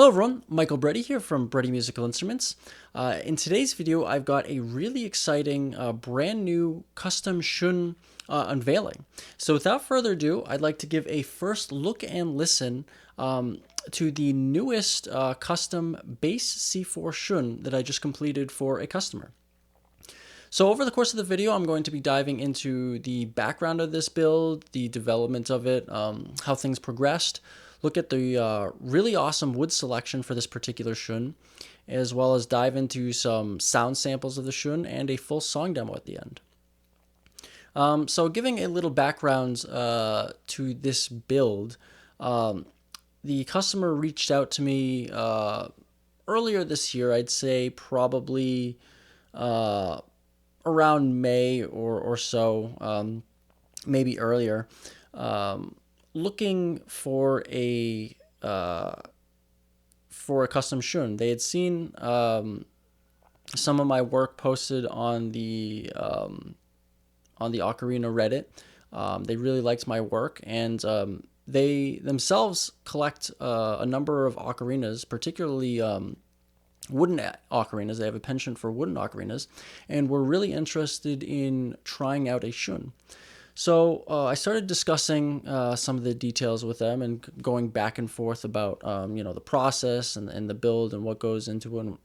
Hello everyone, Michael Brady here from Brady Musical Instruments. In today's video, I've got a really exciting brand new custom Xun unveiling. So without further ado, I'd like to give a first look and listen to the newest custom bass C4 Xun that I just completed for a customer. So over the course of the video, I'm going to be diving into the background of this build, the development of it, how things progressed, look at the really awesome wood selection for this particular Xun, as well as dive into some sound samples of the Xun and a full song demo at the end. So giving a little background to this build, the customer reached out to me earlier this year, I'd say probably around May or so, maybe earlier, looking for a custom Xun. They had seen some of my work posted on the Ocarina Reddit. They really liked my work, and they themselves collect a number of ocarinas, particularly wooden ocarinas. They have a penchant for wooden ocarinas, and were really interested in trying out a Xun. So I started discussing some of the details with them and going back and forth about the process and the build and what goes into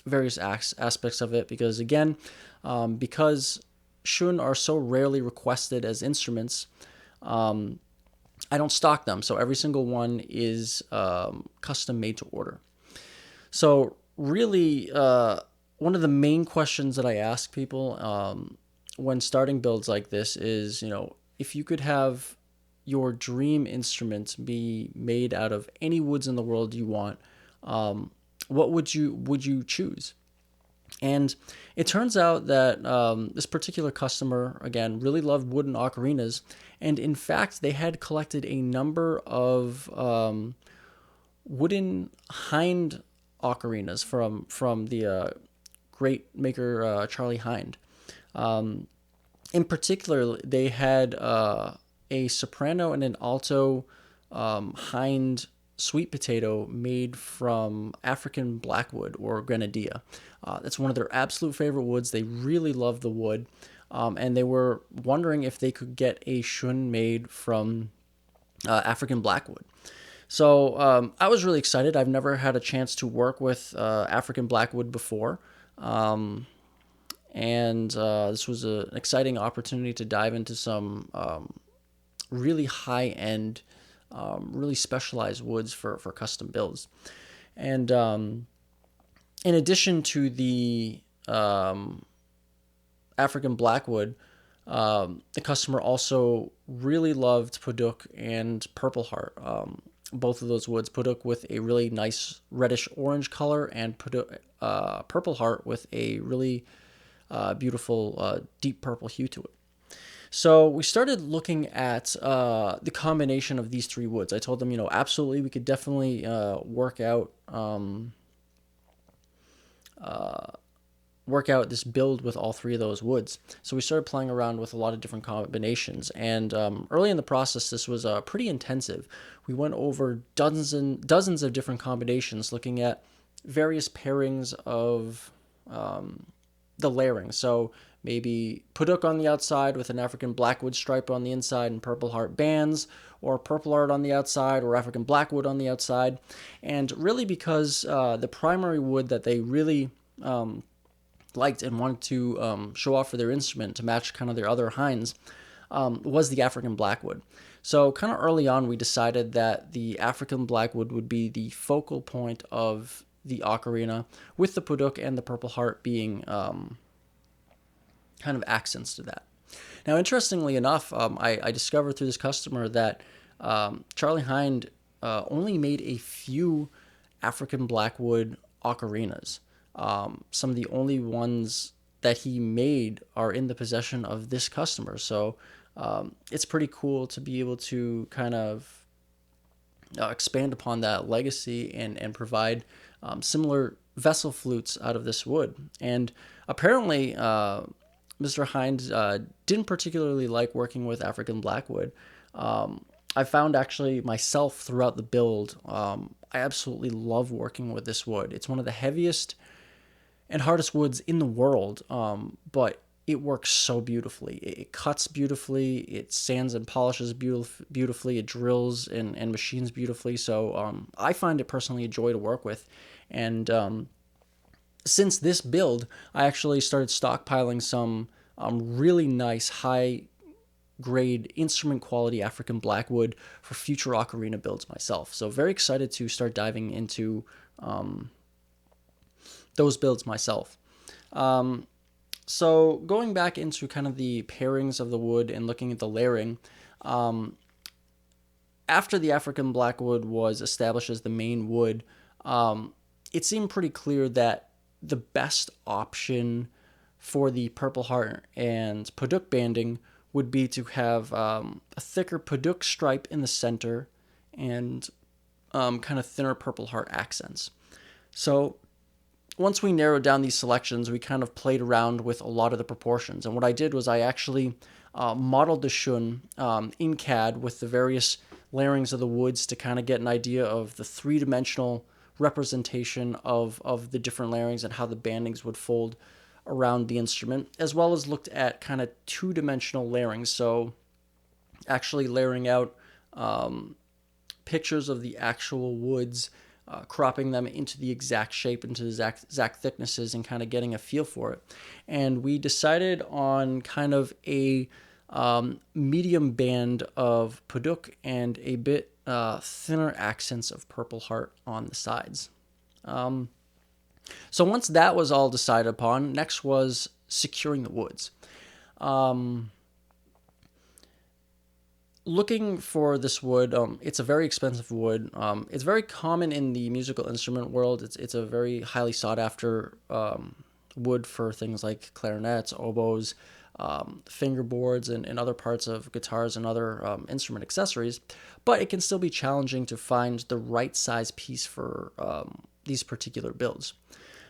various aspects of it. Because again, because Xun are so rarely requested as instruments, I don't stock them. So every single one is custom made to order. So really, one of the main questions that I ask people when starting builds like this is, if you could have your dream instrument be made out of any woods in the world you want, what would you choose? And it turns out that this particular customer, again, really loved wooden ocarinas, and in fact, they had collected a number of wooden hind ocarinas from the great maker Charlie Hind. In particular, they had a soprano and an alto hind sweet potato made from African blackwood or grenadilla. That's one of their absolute favorite woods. They really love the wood, and they were wondering if they could get a Xun made from African blackwood. So I was really excited. I've never had a chance to work with African blackwood before. And this was an exciting opportunity to dive into some really high-end, really specialized woods for custom builds. And in addition to the African blackwood, the customer also really loved padauk and purpleheart. Both of those woods, padauk with a really nice reddish orange color, and purpleheart with a really beautiful deep purple hue to it. So we started looking at the combination of these three woods. I told them, absolutely, we could definitely work out this build with all three of those woods. So we started playing around with a lot of different combinations, and early in the process, this was pretty intensive. We went over dozens of different combinations, looking at various pairings of the layering. So maybe padauk on the outside with an African blackwood stripe on the inside and purpleheart bands, or purpleheart on the outside or African blackwood on the outside. And really, because the primary wood that they really liked and wanted to show off for their instrument to match kind of their other hinds was the African blackwood. So kind of early on, we decided that the African blackwood would be the focal point of the ocarina, with the padauk and the purpleheart being kind of accents to that. Now, interestingly enough, I discovered through this customer that Charlie Hind only made a few African blackwood ocarinas. Some of the only ones that he made are in the possession of this customer. So it's pretty cool to be able to kind of expand upon that legacy and provide similar vessel flutes out of this wood. And apparently, Mr. Hind didn't particularly like working with African blackwood, I found actually myself throughout the build, I absolutely love working with this wood. It's one of the heaviest and hardest woods in the world, but it works so beautifully. It cuts beautifully, it sands and polishes beautifully, it drills and machines beautifully. So I find it personally a joy to work with. And since this build, I actually started stockpiling some really nice high grade instrument quality African blackwood for future ocarina builds myself. So very excited to start diving into those builds myself. So going back into kind of the pairings of the wood and looking at the layering, after the African blackwood was established as the main wood, it seemed pretty clear that the best option for the purple heart and padauk banding would be to have a thicker padauk stripe in the center and kind of thinner purple heart accents. So once we narrowed down these selections, we kind of played around with a lot of the proportions. And what I did was I actually modeled the Xun in CAD with the various layerings of the woods to kind of get an idea of the three-dimensional representation of the different layerings and how the bandings would fold around the instrument, as well as looked at kind of two-dimensional layering. So actually layering out pictures of the actual woods, cropping them into the exact shape, into the exact thicknesses, and kind of getting a feel for it. And we decided on kind of a medium band of padauk and a bit thinner accents of purple heart on the sides. So once that was all decided upon, next was securing the woods. Looking for this wood, it's a very expensive wood. It's very common in the musical instrument world. It's a very highly sought after wood for things like clarinets, oboes, fingerboards, and other parts of guitars and other instrument accessories. But it can still be challenging to find the right size piece for these particular builds.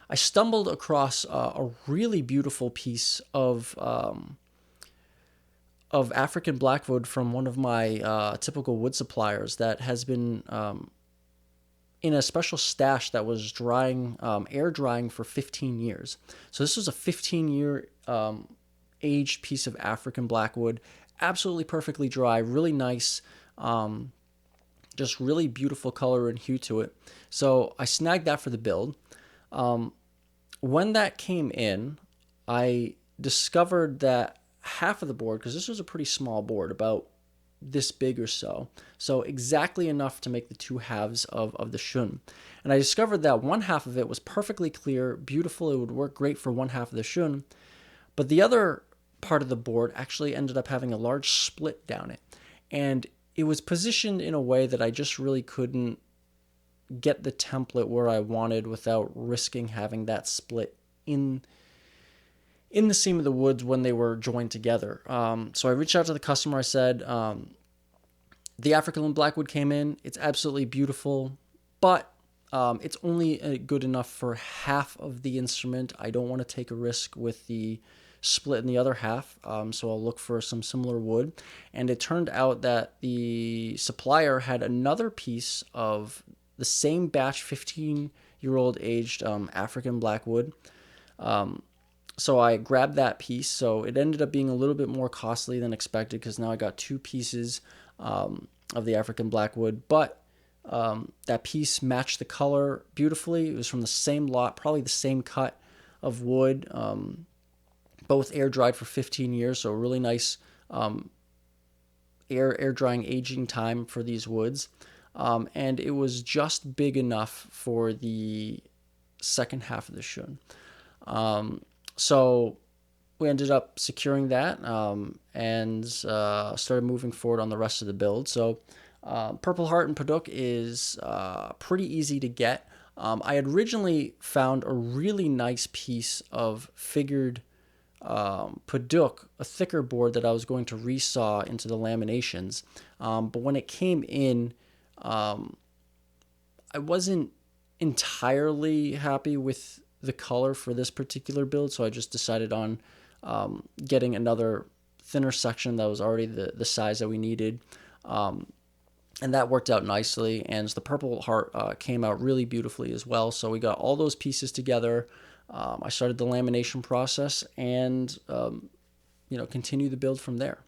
I stumbled across a really beautiful piece of African blackwood from one of my typical wood suppliers that has been in a special stash that was drying, air drying for 15 years. So this was a 15-year aged piece of African blackwood, absolutely perfectly dry, really nice, just really beautiful color and hue to it. So I snagged that for the build. When that came in, I discovered that half of the board, because this was a pretty small board, about this big or so exactly enough to make the two halves of the Xun. And I discovered that one half of it was perfectly clear, beautiful, it would work great for one half of the Xun, but the other part of the board actually ended up having a large split down it. And it was positioned in a way that I just really couldn't get the template where I wanted without risking having that split in the seam of the woods when they were joined together. So I reached out to the customer. I said, the African blackwood came in. It's absolutely beautiful, but it's only good enough for half of the instrument. I don't want to take a risk with the split in the other half, so I'll look for some similar wood. And it turned out that the supplier had another piece of the same batch, 15-year-old aged African blackwood. So I grabbed that piece. So it ended up being a little bit more costly than expected because now I got two pieces of the African blackwood. But that piece matched the color beautifully. It was from the same lot, probably the same cut of wood. Both air dried for 15 years, so a really nice air drying aging time for these woods. And it was just big enough for the second half of the Xun. So we ended up securing that and started moving forward on the rest of the build. So Purple Heart and padauk is pretty easy to get. I had originally found a really nice piece of figured padauk, a thicker board that I was going to resaw into the laminations. But when it came in, I wasn't entirely happy with the color for this particular build, so I just decided on getting another thinner section that was already the size that we needed. and that worked out nicely. And the Purple Heart came out really beautifully as well. So we got all those pieces together. I started the lamination process and continue the build from there.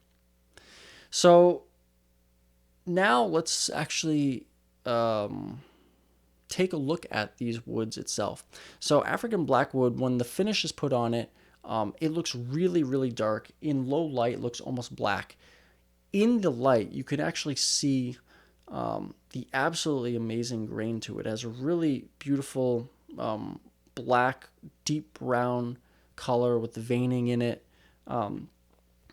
So now let's actually take a look at these woods itself. So African blackwood, when the finish is put on it, it looks really, really dark. In low light, it looks almost black. In the light, you can actually see the absolutely amazing grain to it. It has a really beautiful black, deep brown color with the veining in it. And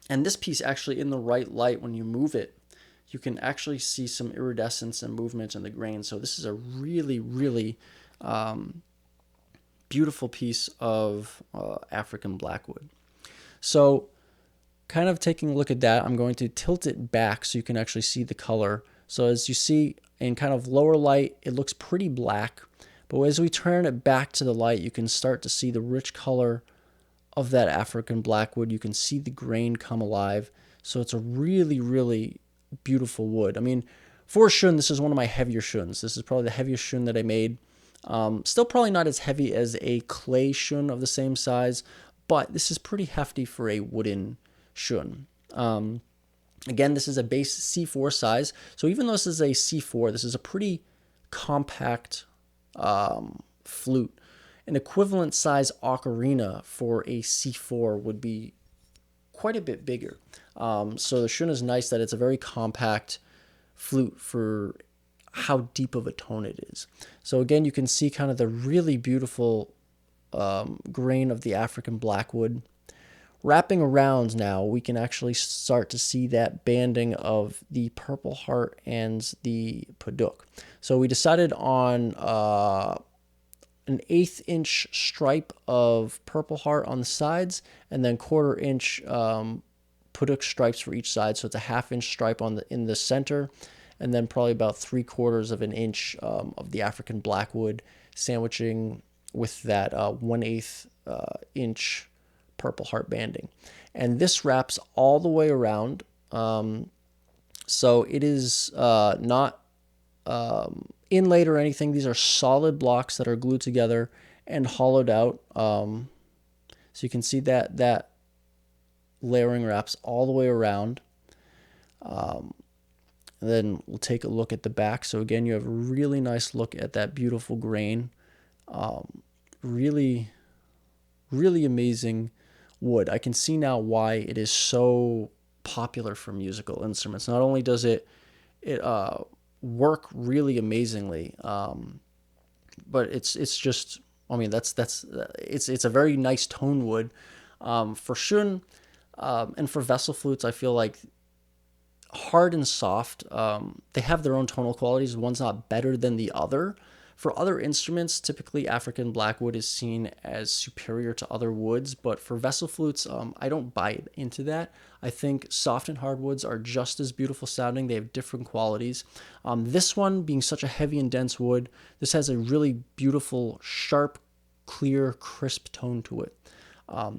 this piece actually, in the right light, when you move it, you can actually see some iridescence and movement in the grain. So this is a really, really beautiful piece of African blackwood. So kind of taking a look at that, I'm going to tilt it back so you can actually see the color. So as you see in kind of lower light, it looks pretty black. But as we turn it back to the light, you can start to see the rich color of that African blackwood. You can see the grain come alive. So it's a really, really beautiful wood. I mean, for Xun, this is one of my heavier Xuns. This is probably the heaviest Xun that I made. Still probably not as heavy as a clay Xun of the same size, but this is pretty hefty for a wooden Xun. Again, this is a base C4 size. So even though this is a C4, this is a pretty compact flute. An equivalent size ocarina for a C4 would be quite a bit bigger. So the Xun is nice that it's a very compact flute for how deep of a tone it is. So again, you can see kind of the really beautiful grain of the African blackwood. Wrapping around now, we can actually start to see that banding of the Purple Heart and the padauk. So we decided on an 1/8 inch stripe of Purple Heart on the sides, and then 1/4 inch padauk stripes for each side. So it's a 1/2 inch stripe in the center, and then probably about 3/4 of an inch of the African blackwood, sandwiching with that 1/8 inch Purple Heart banding. And this wraps all the way around. So it is not inlaid or anything. These are solid blocks that are glued together and hollowed out. So you can see that layering wraps all the way around. And then we'll take a look at the back. So again, you have a really nice look at that beautiful grain. Really, really amazing wood. I can see now why it is so popular for musical instruments. Not only does it work really amazingly, but it's just, I mean, it's a very nice tone wood. For Xun and for vessel flutes, I feel like hard and soft, they have their own tonal qualities. One's not better than the other. For other instruments, typically African blackwood is seen as superior to other woods, but for vessel flutes, I don't buy into that. I think soft and hard woods are just as beautiful sounding. They have different qualities. This one, being such a heavy and dense wood, this has a really beautiful, sharp, clear, crisp tone to it. A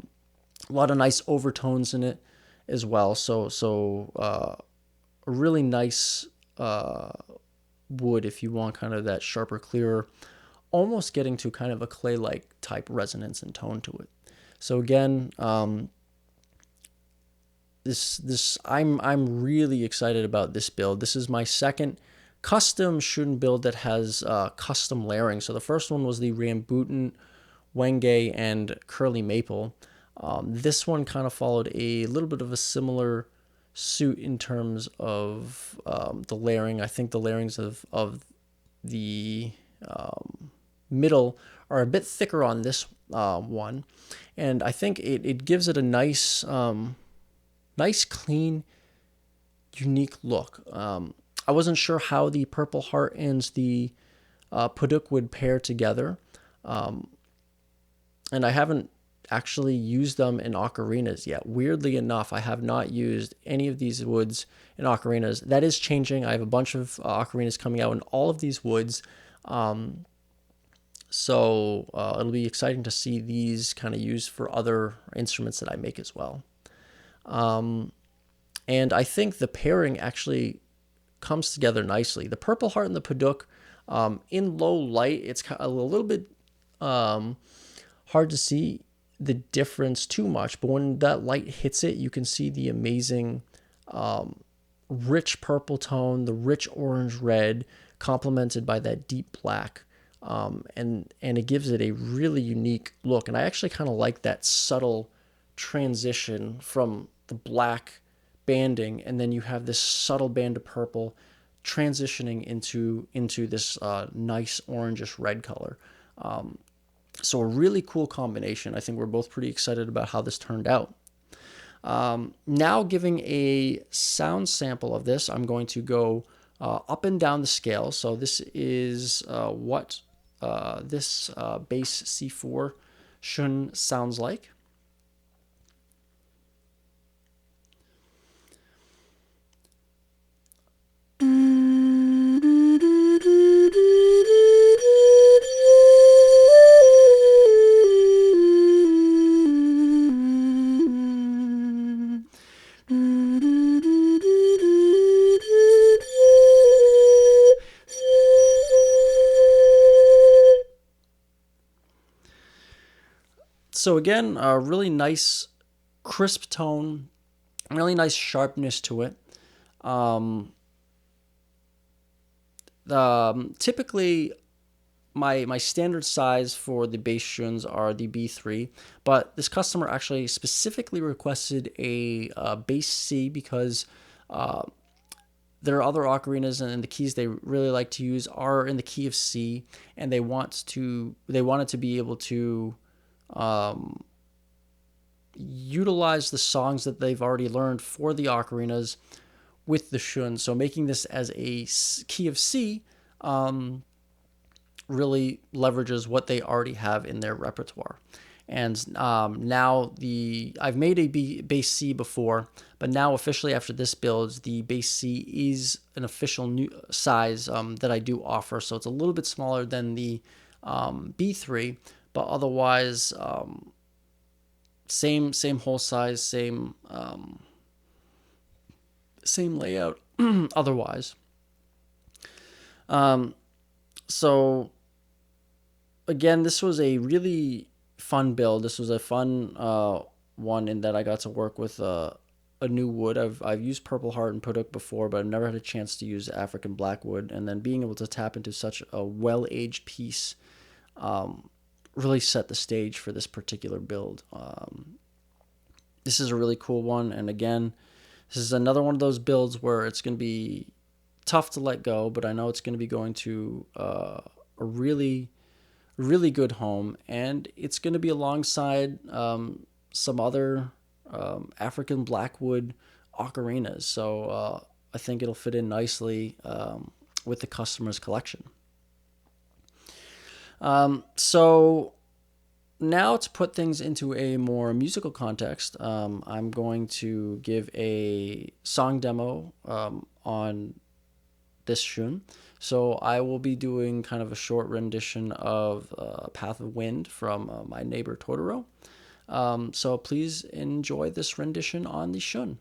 lot of nice overtones in it as well. So a really nice wood if you want kind of that sharper, clearer, almost getting to kind of a clay-like type resonance and tone to it. So again, I'm really excited about this build. This is my second custom Xun build that has custom layering. So the first one was the Rambutan, Wenge, and Curly Maple. This one kind of followed a little bit of a similar suit in terms of the layering. I think the layerings of the middle are a bit thicker on this one, and I think it gives it a nice, nice, clean, unique look. I wasn't sure how the Purple Heart and the padauk would pair together, and I haven't actually used them in ocarinas yet. Weirdly enough, I have not used any of these woods in ocarinas. That is changing. I have a bunch of ocarinas coming out in all of these woods. So it'll be exciting to see these kind of used for other instruments that I make as well. And I think the pairing actually comes together nicely. The purple heart and the padauk, in low light, it's a little bit hard to see the difference too much, but when that light hits it, you can see the amazing rich purple tone, the rich orange red, complemented by that deep black. And it gives it a really unique look. And I actually kind of like that subtle transition from the black banding, and then you have this subtle band of purple transitioning into this nice orangish red color. So a really cool combination. I think we're both pretty excited about how this turned out. Now giving a sound sample of this, I'm going to go up and down the scale. So this is what this bass C4 Xun sounds like. So again, a really nice crisp tone, really nice sharpness to it. Typically, my standard size for the bass Xuns are the B3, but this customer actually specifically requested a bass C because there are other ocarinas and the keys they really like to use are in the key of C, and they wanted to be able to utilize the songs that they've already learned for the ocarinas with the Xun. So making this as a key of C really leverages what they already have in their repertoire. And now I've made a bass C before, but now officially after this build, the bass C is an official new size that I do offer. So it's a little bit smaller than the B3, but otherwise same hole size, same layout. Otherwise, so again, this was a really fun build. This was a fun one in that I got to work with a new wood. I've used purpleheart and padauk before, but I've never had a chance to use African blackwood. And then being able to tap into such a well-aged piece really set the stage for this particular build. This is a really cool one, and again, this is another one of those builds where it's going to be tough to let go, but I know it's going to be going to a really good home, and it's going to be alongside some other African blackwood ocarinas. So I think it'll fit in nicely with the customer's collection. So now to put things into a more musical context, I'm going to give a song demo on this Xun. So I will be doing kind of a short rendition of Path of Wind from my neighbor Totoro. So please enjoy this rendition on the Xun.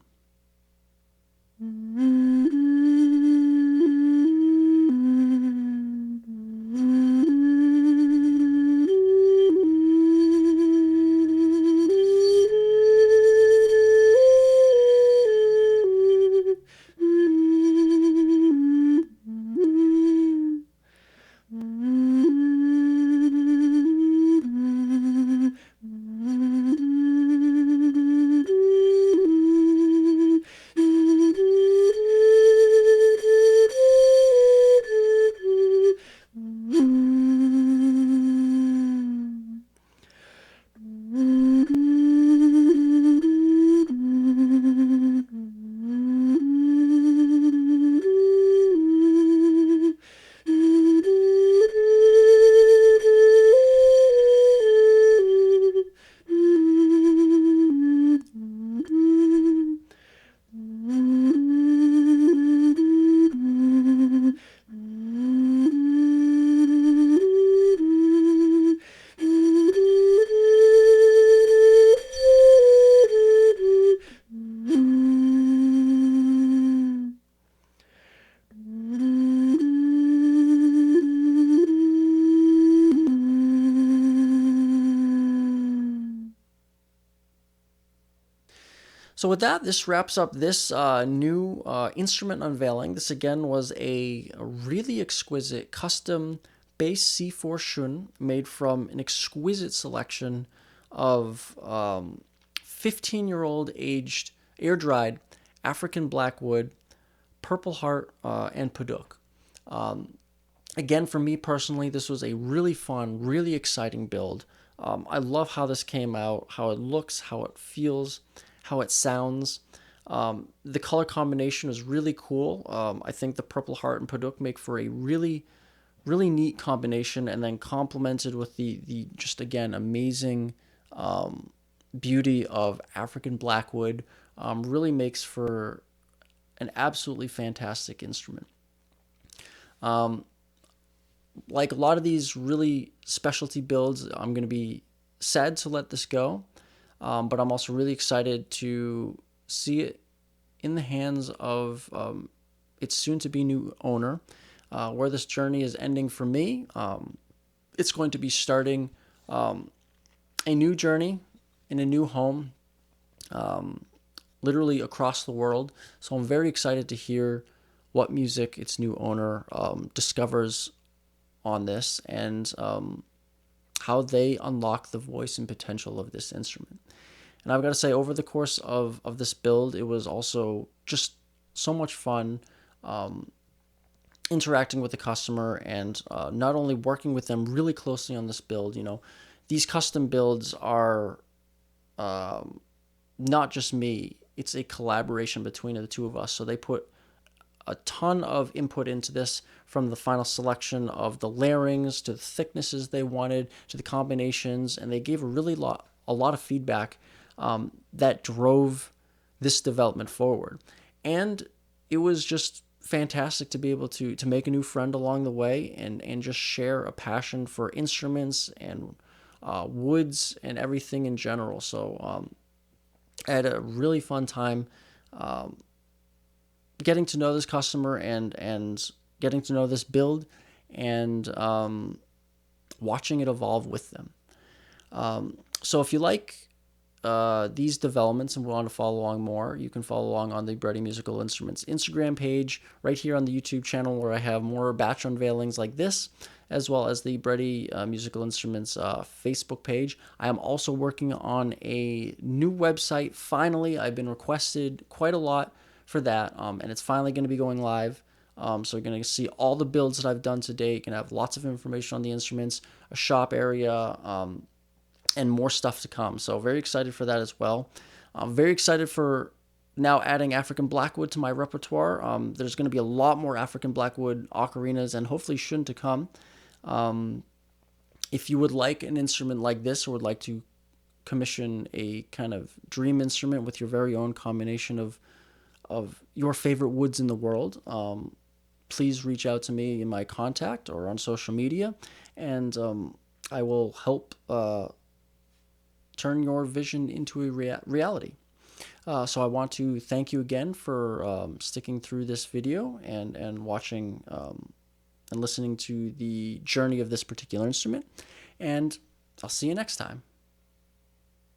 So with that, this wraps up this new instrument unveiling. This again was a really exquisite custom base C4 Xun made from an exquisite selection of 15-year-old aged air-dried African blackwood, purpleheart, and padauk. Again, for me personally, this was a really fun, really exciting build. I love how this came out, how it looks, how it feels, how it sounds. The color combination is really cool. I think the Purple Heart and padauk make for a really, really neat combination, and then complemented with the just again amazing beauty of African blackwood, really makes for an absolutely fantastic instrument. Like a lot of these really specialty builds, I'm going to be sad to let this go, but I'm also really excited to see it in the hands of its soon-to-be new owner. Where this journey is ending for me, it's going to be starting a new journey in a new home, literally across the world. So I'm very excited to hear what music its new owner discovers on this, and how they unlock the voice and potential of this instrument. And I've got to say, over the course of this build, it was also just so much fun interacting with the customer, and not only working with them really closely on this build. These custom builds are not just me. It's a collaboration between the two of us. So they put a ton of input into this, from the final selection of the layerings to the thicknesses they wanted to the combinations, and they gave a lot of feedback that drove this development forward. And it was just fantastic to be able to make a new friend along the way, and just share a passion for instruments and woods and everything in general. So I had a really fun time getting to know this customer, and getting to know this build, and watching it evolve with them. So if you like these developments and want to follow along more, you can follow along on the Brady Musical Instruments Instagram page, right here on the YouTube channel, where I have more batch unveilings like this, as well as the Brady Musical Instruments Facebook page. I am also working on a new website. Finally, I've been requested quite a lot for that, and it's finally going to be going live. So you're going to see all the builds that I've done to date. You're going to have lots of information on the instruments, a shop area, and more stuff to come. So very excited for that as well. I'm very excited for now adding African blackwood to my repertoire. There's going to be a lot more African blackwood ocarinas, and hopefully Xun to come. If you would like an instrument like this, or would like to commission a kind of dream instrument with your very own combination of your favorite woods in the world, please reach out to me in my contact or on social media, and I will help turn your vision into a reality. So I want to thank you again for sticking through this video, and watching and listening to the journey of this particular instrument, and I'll see you next time.